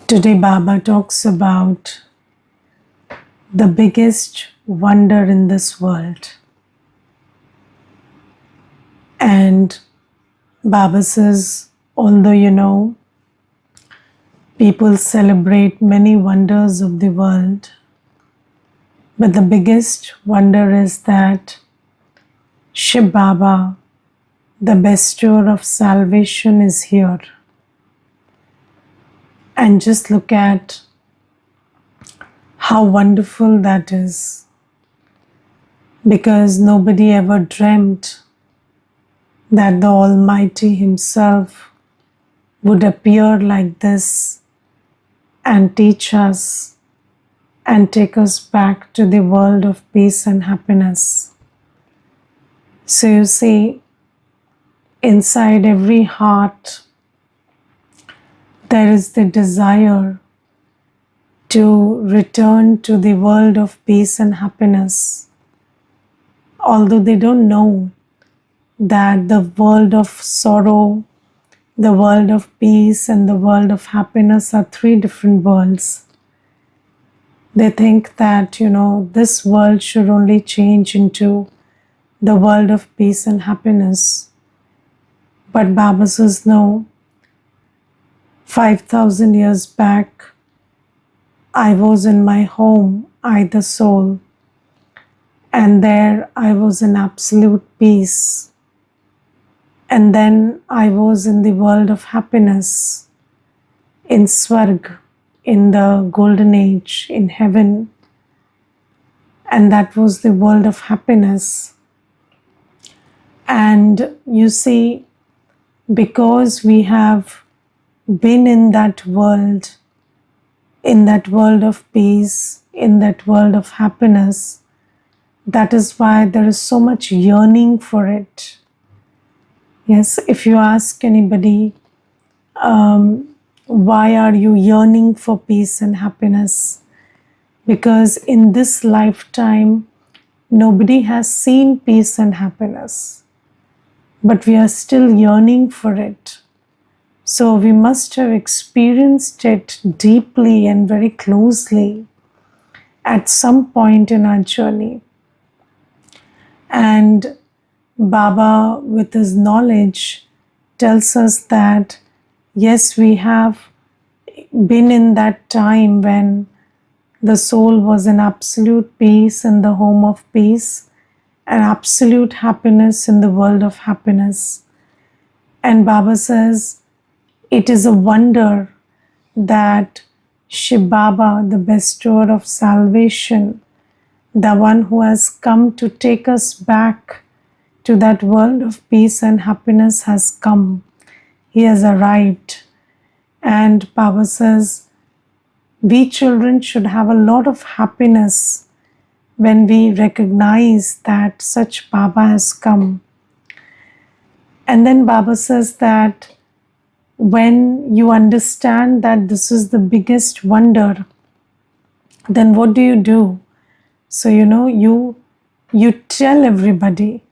Today, Baba talks about the biggest wonder in this world. And Baba says, although people celebrate many wonders of the world, but the biggest wonder is that Shiv Baba, the bestower of salvation, is here. And just look at how wonderful that is, because nobody ever dreamt that the Almighty Himself would appear like this and teach us and take us back to the world of peace and happiness. So you see, inside every heart, there is the desire to return to the world of peace and happiness, although they don't know that the world of sorrow, the world of peace, and the world of happiness are three different worlds. They think that, this world should only change into the world of peace and happiness. But Baba says, no, 5,000 years back, I was in my home, I the soul, and there I was in absolute peace. And then I was in the world of happiness, in Swarg, in the golden age, in heaven. And that was the world of happiness. And you see, because we have been in that world of peace, in that world of happiness, that is why there is so much yearning for it. Yes, if you ask anybody, why are you yearning for peace and happiness? Because in this lifetime, nobody has seen peace and happiness, but we are still yearning for it. So we must have experienced it deeply and very closely at some point in our journey. And Baba, with his knowledge, tells us that yes, we have been in that time when the soul was in absolute peace in the home of peace and absolute happiness in the world of happiness. And Baba says, it is a wonder that Shiv Baba, the bestower of salvation, the one who has come to take us back to that world of peace and happiness, has come. He has arrived. And Baba says, we children should have a lot of happiness when we recognize that such Baba has come. And then Baba says that when you understand that this is the biggest wonder, then what do? So, you tell everybody.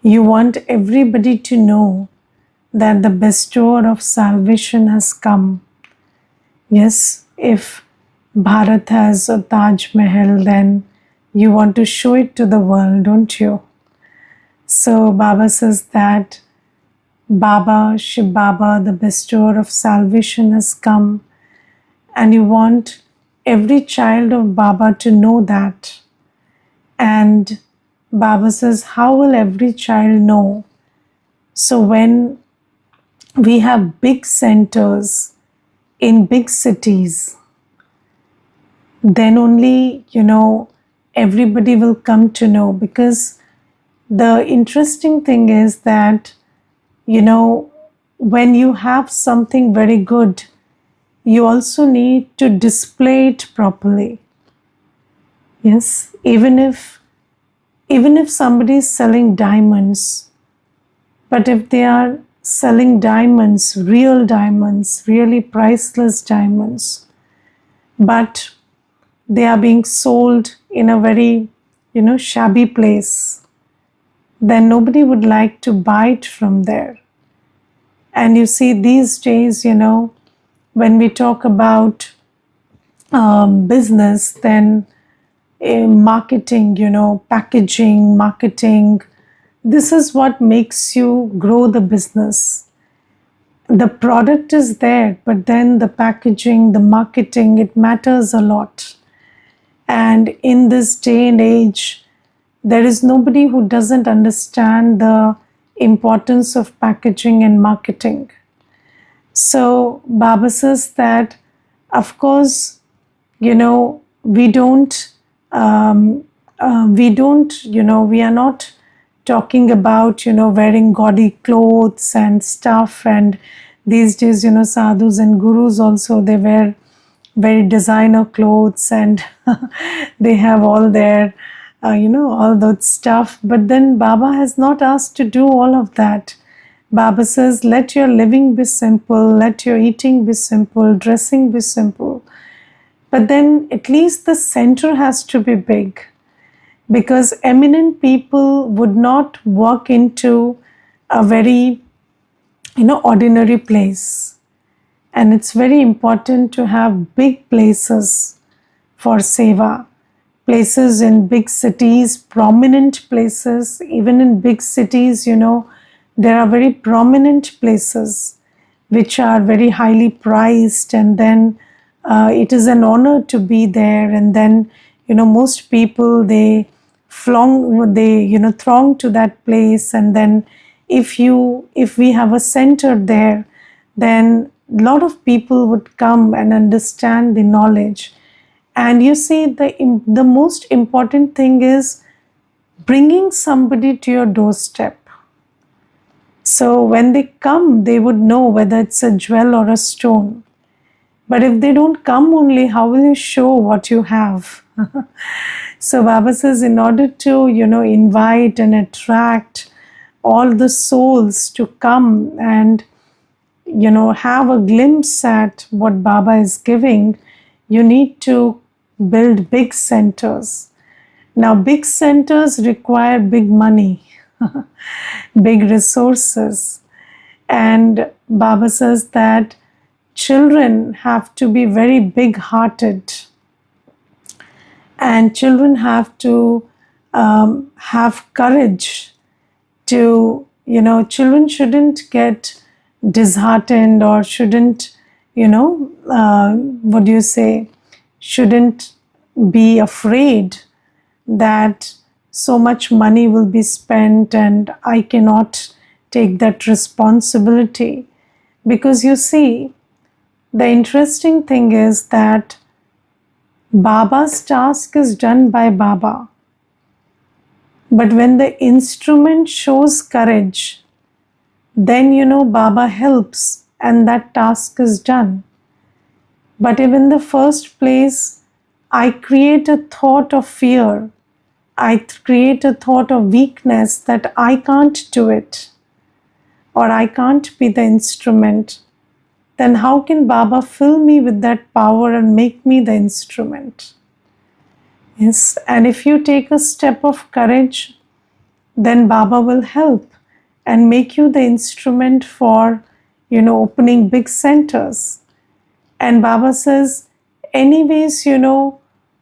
You want everybody to know that the bestower of salvation has come. Yes, if Bharat has a Taj Mahal, then you want to show it to the world, don't you? So Baba says that Baba, Shiv Baba, the bestower of salvation, has come, and you want every child of Baba to know that. And Baba says, how will every child know? So when we have big centers in big cities, then only, everybody will come to know. Because the interesting thing is that, when you have something very good, you also need to display it properly. Yes, even if somebody is selling diamonds, but if they are selling diamonds, really priceless diamonds, but they are being sold in a very, shabby place, then nobody would like to buy it from there. And you see, these days, When we talk about business, then marketing, packaging, marketing, this is what makes you grow the business. The product is there, but then the packaging, the marketing, it matters a lot. And in this day and age, there is nobody who doesn't understand the importance of packaging and marketing. So Baba says that, of course, we don't, we are not talking about, wearing gaudy clothes and stuff. And these days, sadhus and gurus also, they wear very designer clothes, and they have all their, all that stuff. But then Baba has not asked to do all of that. Baba says, let your living be simple, let your eating be simple, dressing be simple. But then at least the center has to be big, because eminent people would not walk into a very, ordinary place. And it's very important to have big places for seva. Places in big cities, prominent places. Even in big cities, there are very prominent places which are very highly priced, and then it is an honor to be there. And then, most people, they throng to that place. And then if we have a center there, then a lot of people would come and understand the knowledge. And you see, the most important thing is bringing somebody to your doorstep. So when they come, they would know whether it's a jewel or a stone. But if they don't come only, how will you show what you have? So Baba says, in order to, invite and attract all the souls to come and, have a glimpse at what Baba is giving, you need to build big centers. Now, big centers require big money, big resources. And Baba says that children have to be very big hearted, and children have to have courage to, children shouldn't get disheartened, or shouldn't, shouldn't be afraid that so much money will be spent and I cannot take that responsibility. Because you see, the interesting thing is that Baba's task is done by Baba. But when the instrument shows courage, then Baba helps and that task is done. But if in the first place I create a thought of fear, I create a thought of weakness that I can't do it, or I can't be the instrument, then how can Baba fill me with that power and make me the instrument? Yes, and if you take a step of courage, then Baba will help and make you the instrument for, opening big centers. And Baba says, anyways,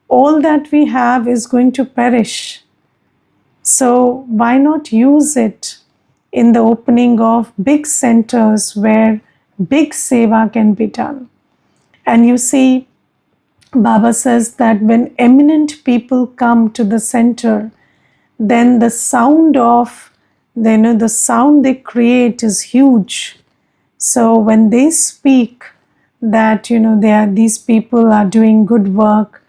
all that we have is going to perish. So why not use it in the opening of big centers where big seva can be done? And you see, Baba says that when eminent people come to the center, then the sound the sound they create is huge. So when they speak that, these people are doing good work,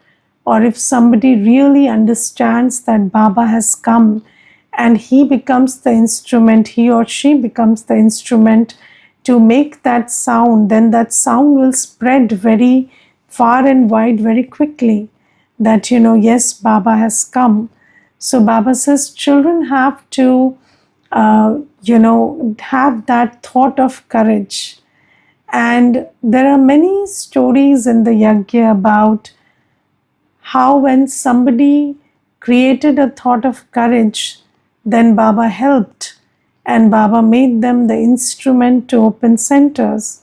or if somebody really understands that Baba has come and he becomes the instrument, he or she becomes the instrument to make that sound, then that sound will spread very far and wide very quickly that, yes, Baba has come. So Baba says children have to, have that thought of courage. And there are many stories in the Yajna about how when somebody created a thought of courage, then Baba helped and Baba made them the instrument to open centers.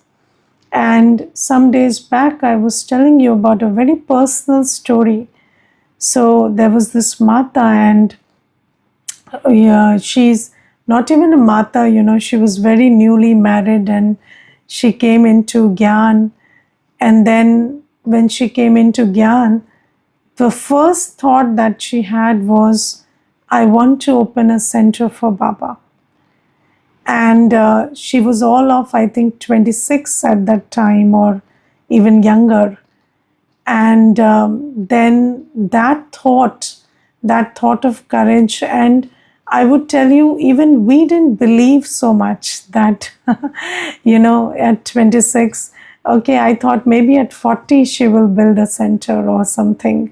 And some days back, I was telling you about a very personal story. So there was this Mata, and yeah, she's not even a Mata, she was very newly married, and she came into Gyan. And then when she came into Gyan, the first thought that she had was, I want to open a center for Baba. And she was all of, I think, 26 at that time, or even younger. And then that thought of courage. And I would tell you, even we didn't believe so much that at 26, okay, I thought maybe at 40 she will build a center or something,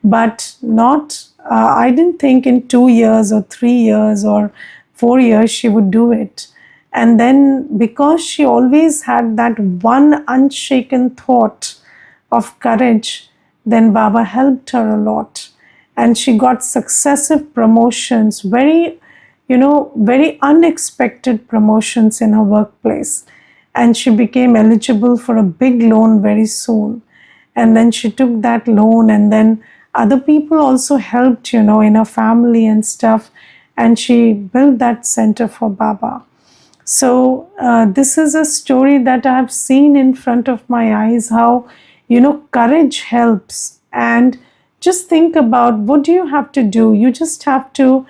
but not I didn't think in 2 years or 3 years or 4 years she would do it. And then, because she always had that one unshaken thought of courage, then Baba helped her a lot. And she got successive promotions, very unexpected promotions in her workplace. And she became eligible for a big loan very soon. And then she took that loan, and then other people also helped, in her family and stuff. And she built that center for Baba. So, this is a story that I have seen in front of my eyes, how, courage helps. And just think about, what do you have to do? You just have to,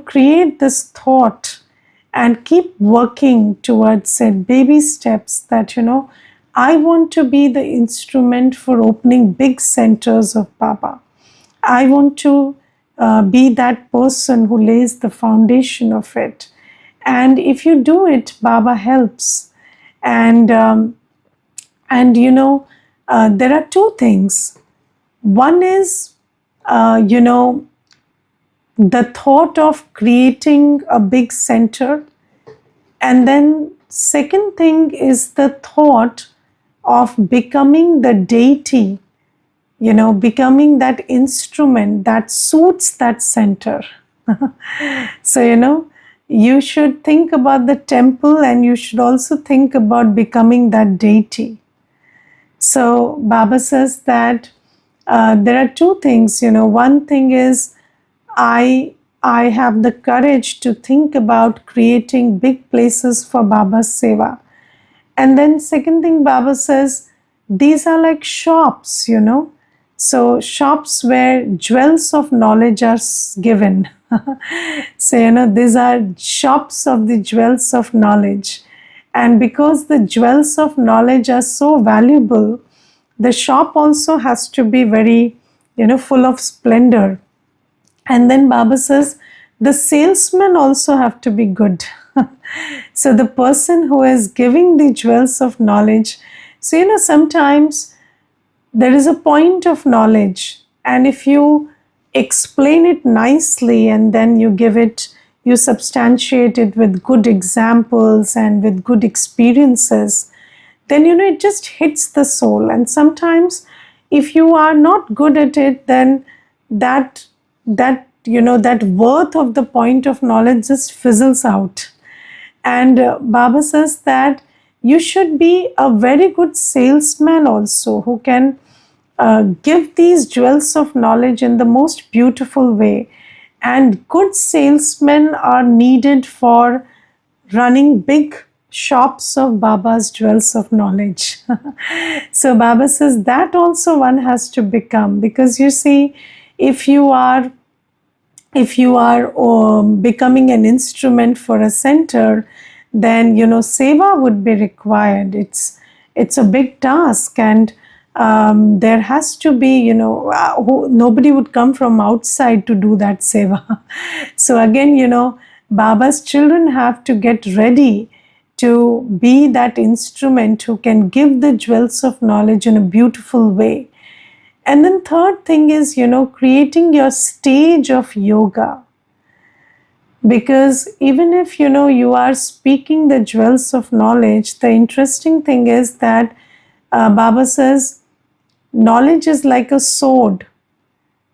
create this thought and keep working towards it, baby steps, that, I want to be the instrument for opening big centers of Baba. I want to be that person who lays the foundation of it. And if you do it, Baba helps. And there are two things. One is, the thought of creating a big center, and then second thing is the thought of becoming the deity, becoming that instrument that suits that center. So, you should think about the temple, and you should also think about becoming that deity. So, Baba says that there are two things. One thing is, I have the courage to think about creating big places for Baba's seva. And then second thing, Baba says, these are like shops, So shops where jewels of knowledge are given. So, these are shops of the jewels of knowledge. And because the jewels of knowledge are so valuable, the shop also has to be very, full of splendor. And then Baba says, the salesmen also have to be good. So the person who is giving the jewels of knowledge, so sometimes there is a point of knowledge, and if you explain it nicely and then you substantiate it with good examples and with good experiences, then it just hits the soul. And sometimes if you are not good at it, then that worth of the point of knowledge just fizzles out. And Baba says that you should be a very good salesman also, who can give these jewels of knowledge in the most beautiful way. And good salesmen are needed for running big shops of Baba's jewels of knowledge. So Baba says that also one has to become, because you see, if you are becoming an instrument for a center, then seva would be required. It's a big task, and there has to be, nobody would come from outside to do that seva. So again, Baba's children have to get ready to be that instrument who can give the jewels of knowledge in a beautiful way. And then third thing is, creating your stage of yoga. Because even if, you are speaking the jewels of knowledge, the interesting thing is that Baba says, knowledge is like a sword,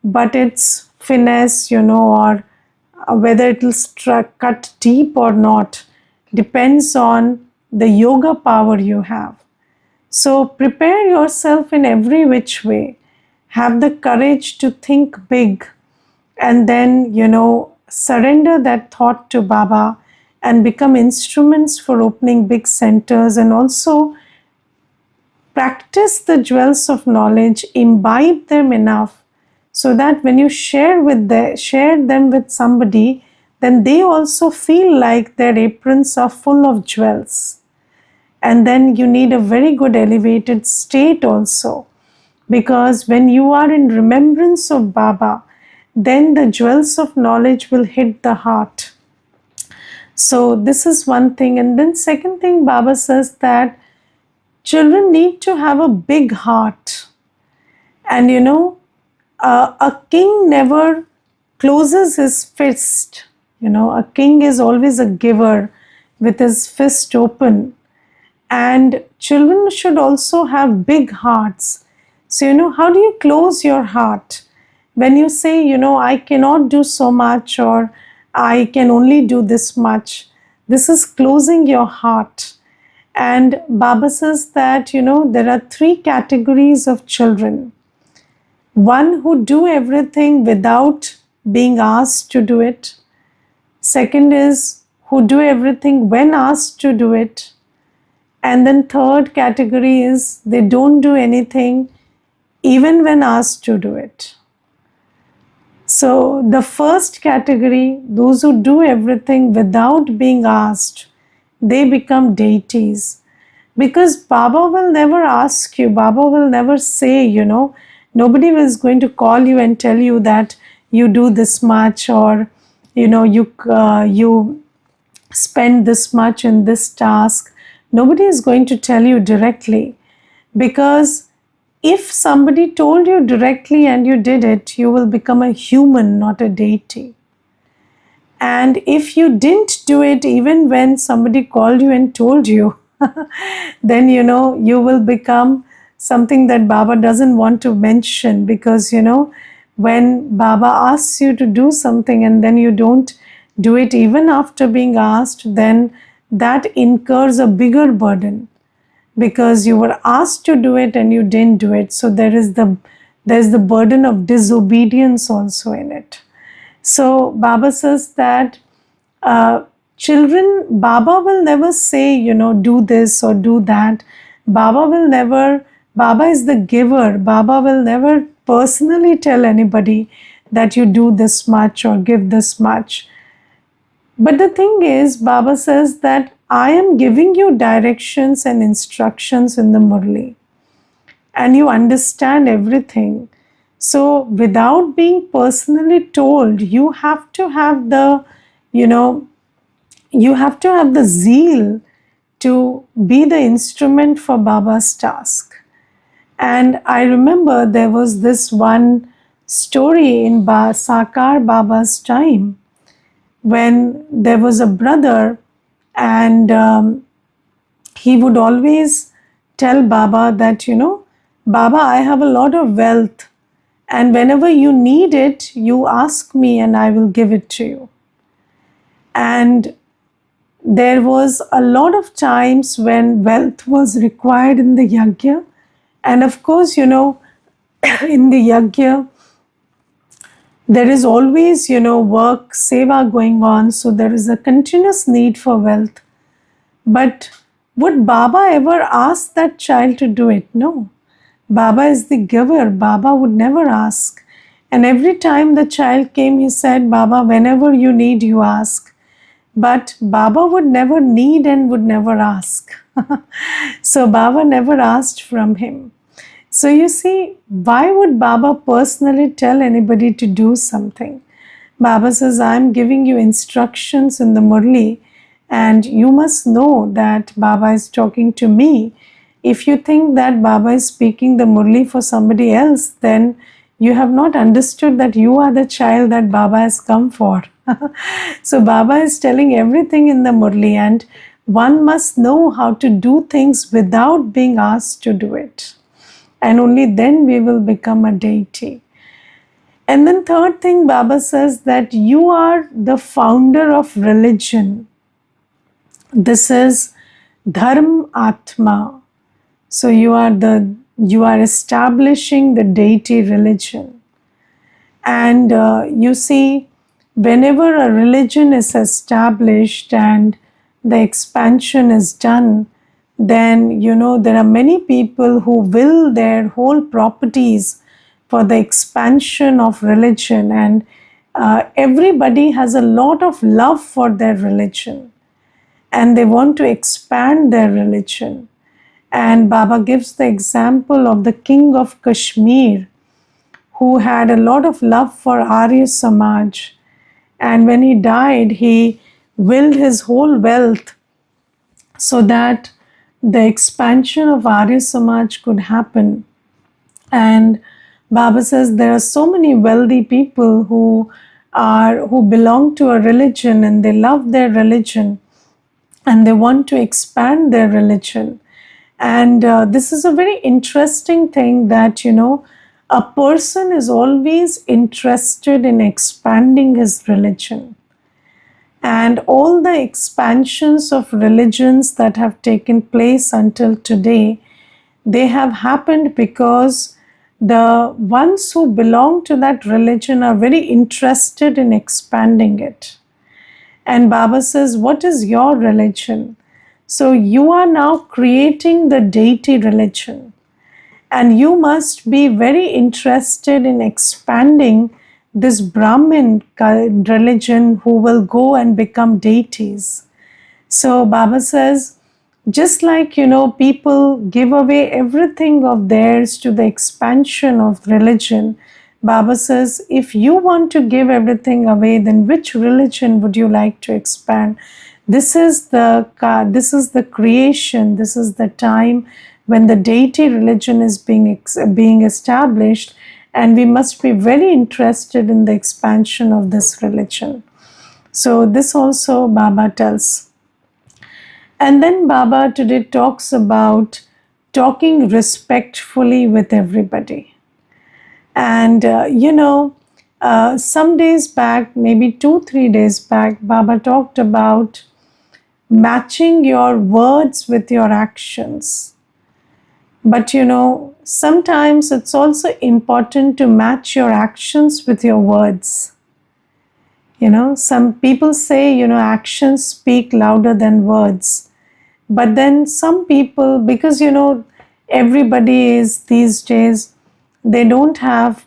but its finesse, or whether it will cut deep or not, depends on the yoga power you have. So prepare yourself in every which way. Have the courage to think big, and then, surrender that thought to Baba and become instruments for opening big centers, and also practice the jewels of knowledge, imbibe them enough so that when you share them with somebody, then they also feel like their aprons are full of jewels. And then you need a very good elevated state also, because when you are in remembrance of Baba, then the jewels of knowledge will hit the heart. So this is one thing. And then second thing, Baba says that children need to have a big heart. And a king never closes his fist. A king is always a giver with his fist open. And children should also have big hearts. So, how do you close your heart? When you say, I cannot do so much, or I can only do this much, this is closing your heart. And Baba says that, there are three categories of children. One who do everything without being asked to do it. Second is who do everything when asked to do it. And then third category is they don't do anything even when asked to do it. So the first category, those who do everything without being asked, they become deities. Because Baba will never ask you, Baba will never say, nobody is going to call you and tell you that you do this much, or, you spend this much in this task. Nobody is going to tell you directly, because if somebody told you directly and you did it, you will become a human, not a deity. And if you didn't do it even when somebody called you and told you, then you will become something that Baba doesn't want to mention, because when Baba asks you to do something and then you don't do it even after being asked, then that incurs a bigger burden, because you were asked to do it and you didn't do it. So there's the burden of disobedience also in it. So Baba says that children, Baba will never say, do this or do that. Baba is the giver. Baba will never personally tell anybody that you do this much or give this much. But the thing is, Baba says that I am giving you directions and instructions in the Murli, and you understand everything. So without being personally told, you have to have the, you have to have the zeal to be the instrument for Baba's task. And I remember there was this one story in Sakar Baba's time, when there was a brother, and he would always tell Baba that, Baba, I have a lot of wealth, and whenever you need it, you ask me and I will give it to you. And there was a lot of times when wealth was required in the yajna. And of course, in the yajna, there is always, work, seva going on. So there is a continuous need for wealth. But would Baba ever ask that child to do it? No. Baba is the giver. Baba would never ask. And every time the child came, he said, Baba, whenever you need, you ask. But Baba would never need and would never ask. So Baba never asked from him. So you see, why would Baba personally tell anybody to do something? Baba says, I am giving you instructions in the Murli, and you must know that Baba is talking to me. If you think that Baba is speaking the Murli for somebody else, then you have not understood that you are the child that Baba has come for. So Baba is telling everything in the Murli, and one must know how to do things without being asked to do it. And only then we will become a deity. And then third thing, Baba says that you are the founder of religion. This is Dharm Atma. So you are establishing the deity religion. And you see, whenever a religion is established and the expansion is done, then there are many people who will their whole properties for the expansion of religion, and everybody has a lot of love for their religion and they want to expand their religion. And Baba gives the example of the king of Kashmir who had a lot of love for Arya Samaj. And when he died, he willed his whole wealth so that the expansion of Arya Samaj could happen. And Baba says there are so many wealthy people who belong to a religion and they love their religion and they want to expand their religion. And this is a very interesting thing that, a person is always interested in expanding his religion. And all the expansions of religions that have taken place until today, they have happened because the ones who belong to that religion are very interested in expanding it. And Baba says, what is your religion? So you are now creating the deity religion. And you must be very interested in expanding this Brahmin religion who will go and become deities. So Baba says, just like, people give away everything of theirs to the expansion of religion, Baba says, if you want to give everything away, then which religion would you like to expand? This is the creation, this is the time when the deity religion is being established, and we must be very interested in the expansion of this religion. So this also Baba tells. And then Baba today talks about talking respectfully with everybody. And some days back, maybe 2-3 days back, Baba talked about matching your words with your actions. But sometimes it's also important to match your actions with your words. Some people say, actions speak louder than words. But then some people, because everybody is these days, they don't have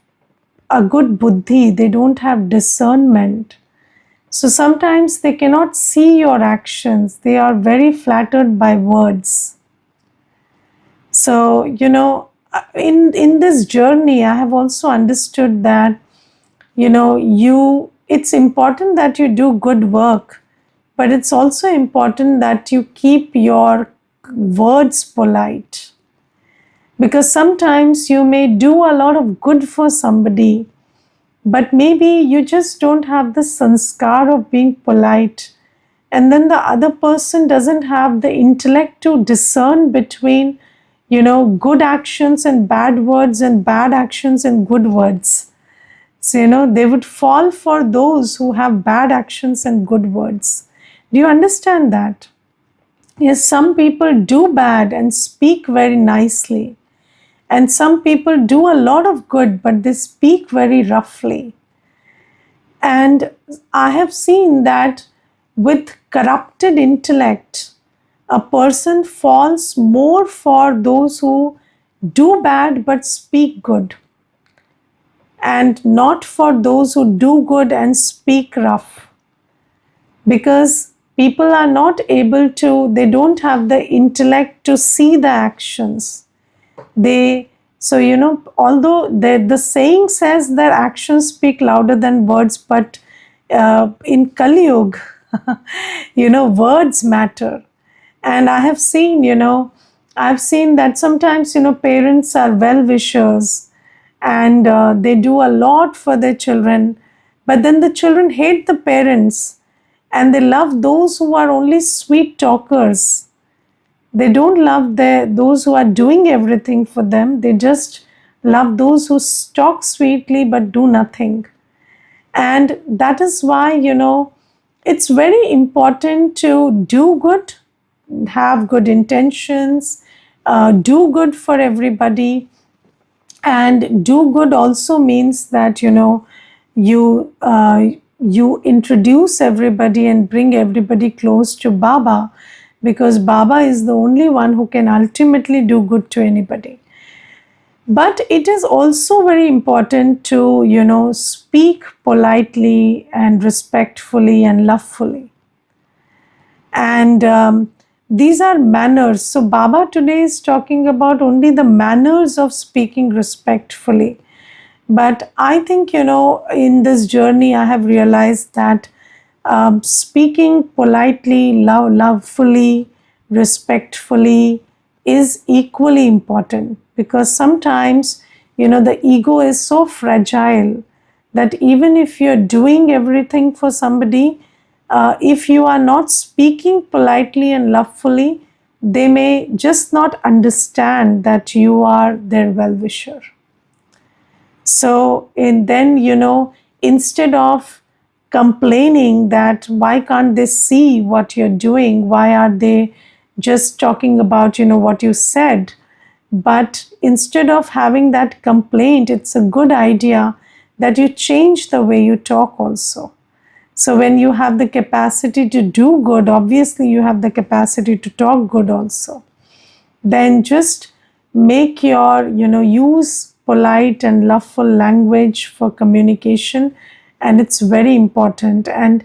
a good buddhi, they don't have discernment. So sometimes they cannot see your actions, they are very flattered by words. So, in this journey, I have also understood that, it's important that you do good work, but it's also important that you keep your words polite. Because sometimes you may do a lot of good for somebody, but maybe you just don't have the sanskar of being polite. And then the other person doesn't have the intellect to discern between, good actions and bad words and bad actions and good words. So, they would fall for those who have bad actions and good words. Do you understand that? Yes, some people do bad and speak very nicely. And some people do a lot of good, but they speak very roughly. And I have seen that with corrupted intellect, a person falls more for those who do bad but speak good, and not for those who do good and speak rough. Because people are not able to, they don't have the intellect to see the actions. Although the saying says that actions speak louder than words, but in Kali Yuga, words matter. And I've seen that sometimes, parents are well-wishers and they do a lot for their children, but then the children hate the parents and they love those who are only sweet talkers. They don't love those who are doing everything for them. They just love those who talk sweetly but do nothing. And that is why, it's very important to do good, have good intentions, do good for everybody. And do good also means that, you introduce everybody and bring everybody close to Baba, because Baba is the only one who can ultimately do good to anybody. But it is also very important to, speak politely and respectfully and lovefully. And these are manners. So, Baba today is talking about only the manners of speaking respectfully. But I think, in this journey, I have realized that speaking politely, lovefully, respectfully is equally important, because sometimes, the ego is so fragile that even if you're doing everything for somebody, if you are not speaking politely and lovefully, they may just not understand that you are their well wisher. So, and then, instead of complaining that why can't they see what you're doing, why are they just talking about, what you said, but instead of having that complaint, it's a good idea that you change the way you talk also. So when you have the capacity to do good, obviously you have the capacity to talk good also. Then just make your, use polite and loveful language for communication, and it's very important. And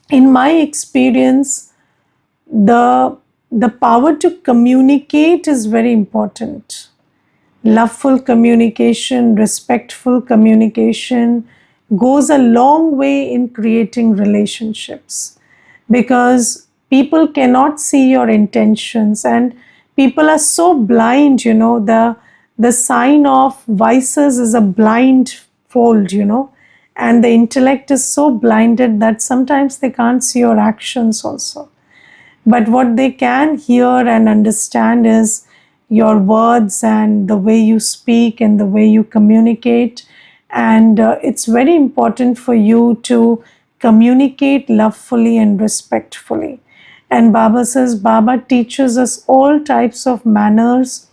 in my experience, the power to communicate is very important. Loveful communication, respectful communication goes a long way in creating relationships, because people cannot see your intentions, and people are so blind. The sign of vices is a blind fold, and the intellect is so blinded that sometimes they can't see your actions also. But what they can hear and understand is your words and the way you speak and the way you communicate. And it's very important for you to communicate lovefully and respectfully. And Baba says, Baba teaches us all types of manners.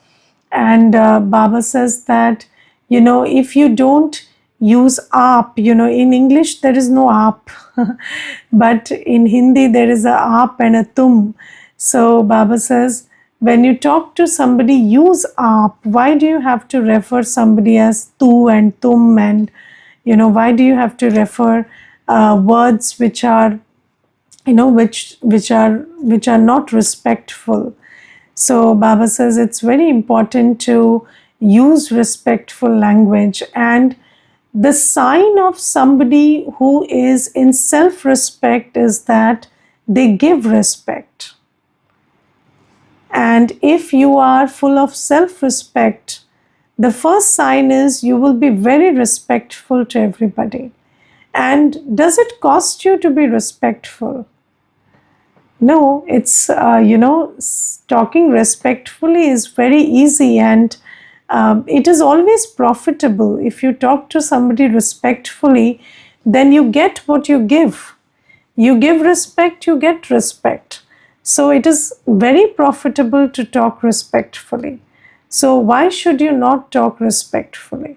And Baba says that, if you don't use aap, in English there is no aap, but in Hindi there is a aap and a tum. So Baba says, when you talk to somebody, use aap. Why do you have to refer somebody as tu and tum? And, why do you have to refer words which are, which are not respectful? So Baba says it's very important to use respectful language. And the sign of somebody who is in self-respect is that they give respect. And if you are full of self-respect, the first sign is you will be very respectful to everybody. And does it cost you to be respectful? No, it's, talking respectfully is very easy, and it is always profitable. If you talk to somebody respectfully, then you get what you give. You give respect, you get respect. So it is very profitable to talk respectfully. So why should you not talk respectfully?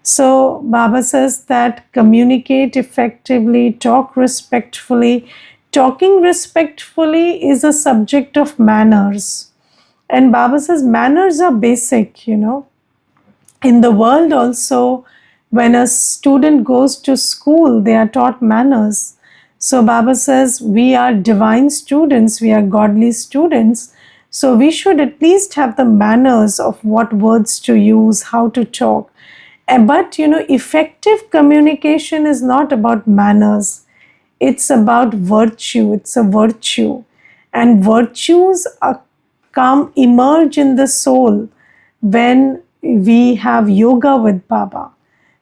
So Baba says that communicate effectively, talk respectfully. Talking respectfully is a subject of manners. And Baba says manners are basic, In the world also, when a student goes to school, they are taught manners. So Baba says we are divine students, we are godly students. So we should at least have the manners of what words to use, how to talk. But, effective communication is not about manners. It's about virtue. It's a virtue. And virtues emerge in the soul when we have yoga with Baba.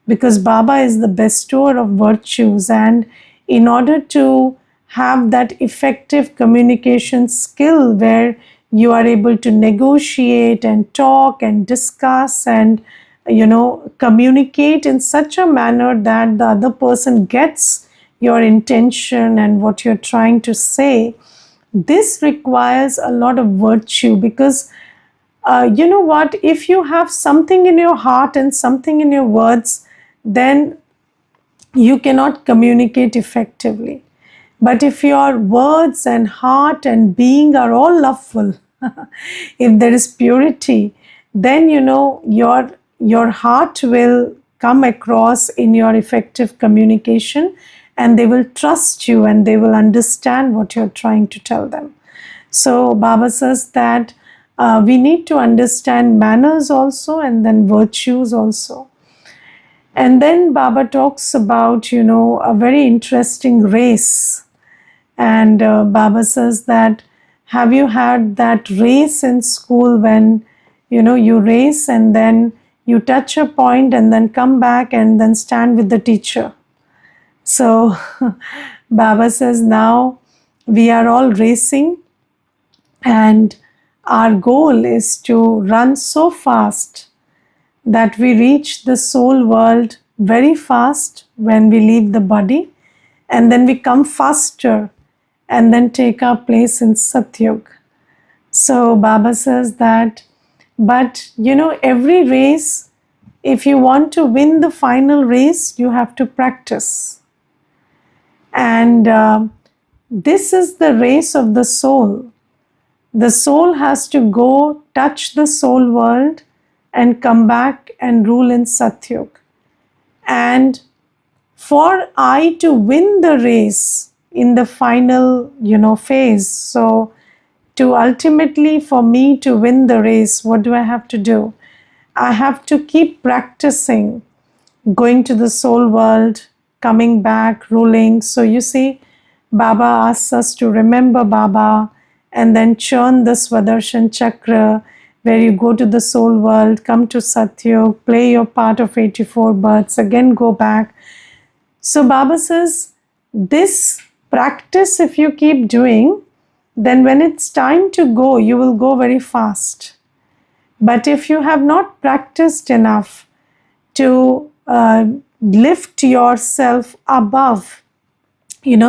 Because Baba is the bestower of virtues. And in order to have that effective communication skill where you are able to negotiate and talk and discuss and, communicate in such a manner that the other person gets your intention and what you're trying to say, this requires a lot of virtue, because you know what, if you have something in your heart and something in your words, then you cannot communicate effectively. But if your words and heart and being are all loveful, if there is purity, then your heart will come across in your effective communication, and they will trust you and they will understand what you're trying to tell them. So Baba says that we need to understand manners also, and then virtues also. And then Baba talks about, a very interesting race. And Baba says that, have you had that race in school when, you race and then you touch a point and then come back and then stand with the teacher? So Baba says now we are all racing, and our goal is to run so fast that we reach the soul world very fast when we leave the body, and then we come faster and then take our place in Satyug. So Baba says that, but every race, if you want to win the final race, you have to practice. And this is the race of the soul. The soul has to go touch the soul world and come back and rule in Satyug. And for I to win the race in the final, phase, so to ultimately, for me to win the race, what do I have to do? I have to keep practicing going to the soul world, coming back, ruling. So you see, Baba asks us to remember Baba and then churn the Swadershan Chakra, where you go to the soul world, come to Satyug, play your part of 84 births, again go back. So Baba says, this practice, if you keep doing, then when it's time to go, you will go very fast. But if you have not practiced enough to lift yourself above,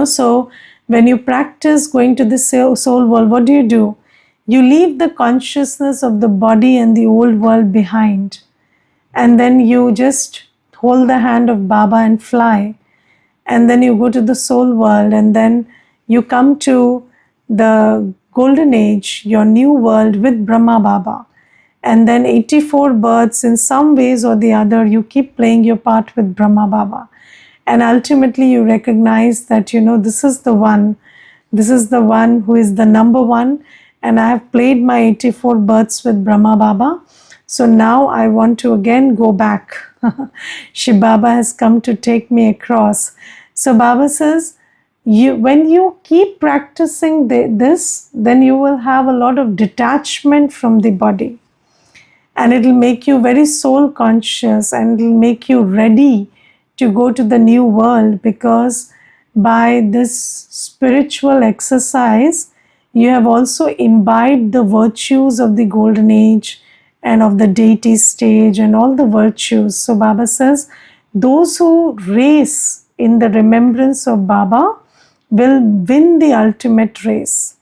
so when you practice going to the soul world, what do? You leave the consciousness of the body and the old world behind, and then you just hold the hand of Baba and fly, and then you go to the soul world, and then you come to the golden age, your new world with Brahma Baba. And then 84 births, in some ways or the other, you keep playing your part with Brahma Baba. And ultimately you recognize that, this is the one who is the number one, and I have played my 84 births with Brahma Baba. So now I want to again go back. Shiv Baba has come to take me across. So Baba says, when you keep practicing this, then you will have a lot of detachment from the body. And it will make you very soul conscious, and it will make you ready to go to the new world, because by this spiritual exercise, you have also imbibed the virtues of the golden age and of the deity stage and all the virtues. So Baba says, those who race in the remembrance of Baba will win the ultimate race.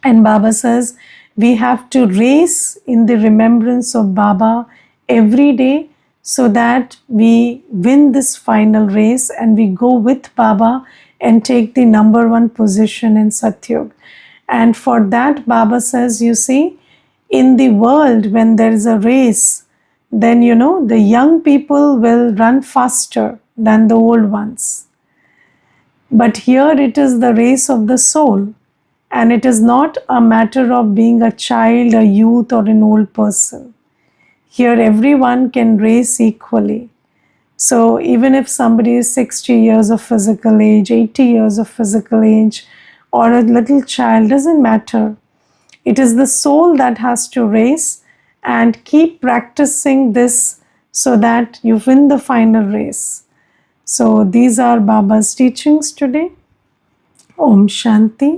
And Baba says, we have to race in the remembrance of Baba every day, so that we win this final race and we go with Baba and take the number one position in Satyug. And for that, Baba says, you see, in the world, when there is a race, then the young people will run faster than the old ones. But here it is the race of the soul, and it is not a matter of being a child, a youth, or an old person. Here everyone can race equally. So even if somebody is 60 years of physical age, 80 years of physical age, or a little child, doesn't matter. It is the soul that has to race, and keep practicing this so that you win the final race. So these are Baba's teachings today. Om Shanti.